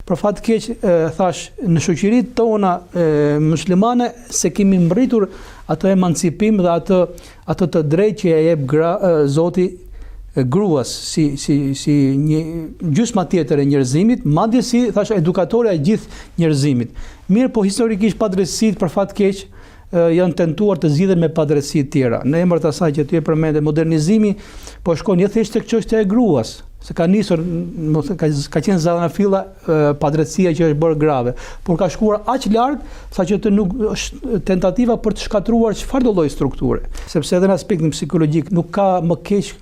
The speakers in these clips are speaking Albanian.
Për fat keq thash në shoqëritë tona muslimane se kemi mbritur atë emancipim dhe atë të drejtë që ja jep Zoti gruas si një gjysma tjetër e njerëzimit, madje si thash edukatorja e gjithë njerëzimit. Mirë, po historikisht padrejtësitë për fat keq janë tentuar të zgjidhen me padrejtësi të tjera. Në emër të asaj që ti e përmendë, modernizimi po shkon jo thjesht tek çështja e gruas, se ka nisur, ka qenë zanafilla padrejtësia që është bërë grave, por ka shkuar aq larg saqë të nuk është tentativa për të shkatruar çfarëdo lloj strukture, sepse edhe në aspektin psikologjik nuk ka më keq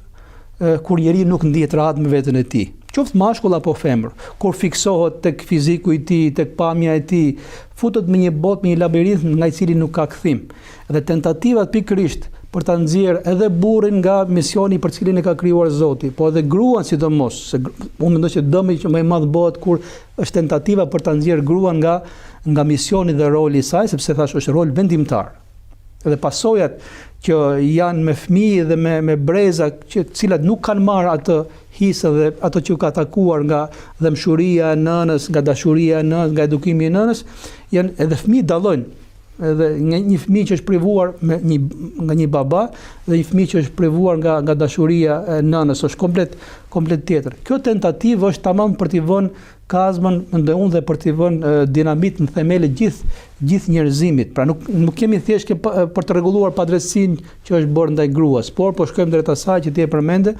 kur njeriu nuk ndihet rahat me veten e tij. Qoftë mashkull apo femër, kur fiksohet tek fiziku i tij, tek pamja e tij, futet me një botë, me një labirint nga i cili nuk ka kthim. Dhe tentativat pikërisht për ta nxjerrë edhe burrin nga misioni për cilin e ka krijuar Zoti, po edhe gruan sidomos, se unë mendoj që dëmi që më i madh bëhet kur është tentativa për ta nxjerrë gruan nga misioni dhe roli i saj, sepse thash është rol vendimtar. Dhe pasojat që janë me fëmijë dhe me breza që cilat nuk kanë marrë atë hisë dhe ato që ka takuar nga dëmshuria e nënës, nga dashuria e nënës, nga edukimi i nënës, janë edhe fëmijët dallojnë. Edhe një fëmijë që është privuar nga një baba dhe një fëmijë që është privuar nga dashuria e nënës është komplet tjetër. Kjo tentativë është tamam për t'i vënë kazmën mendoj unë dhe për t'i vënë dinamit në themele gjithë njerëzimit. Pra nuk kemi thjesht për të rregulluar padrejtësinë që është bërë ndaj gruas, por po shkojmë drejt asaj që ti e përmende,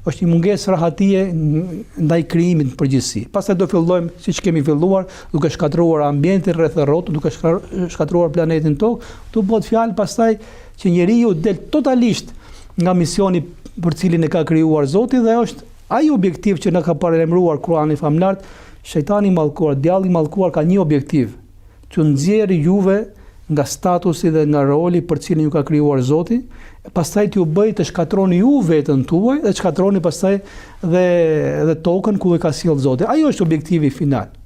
është një mungesë rahatie ndaj krijimit në përgjithësi. Pastaj do fillojmë siç kemi filluar, duke shkatruar ambientin rreth rrotë, duke shkatruar planetin Tokë, tu bëhet fjalë pastaj që njeriu del totalisht nga misioni për cilin e ka krijuar Zoti dhe është ai objektiv që na ka paralajmëruar Kurani famlar. Shejtani i mallkuar, djalli i mallkuar ka një objektiv, që nxjerrë juve nga statusi dhe nga roli për cilin ju ka krijuar Zoti, pastaj t'ju bëj të shkatroni ju veten tuaj dhe shkatroni pastaj dhe tokën ku e ka sjellë Zoti. Ajo është objektivi final.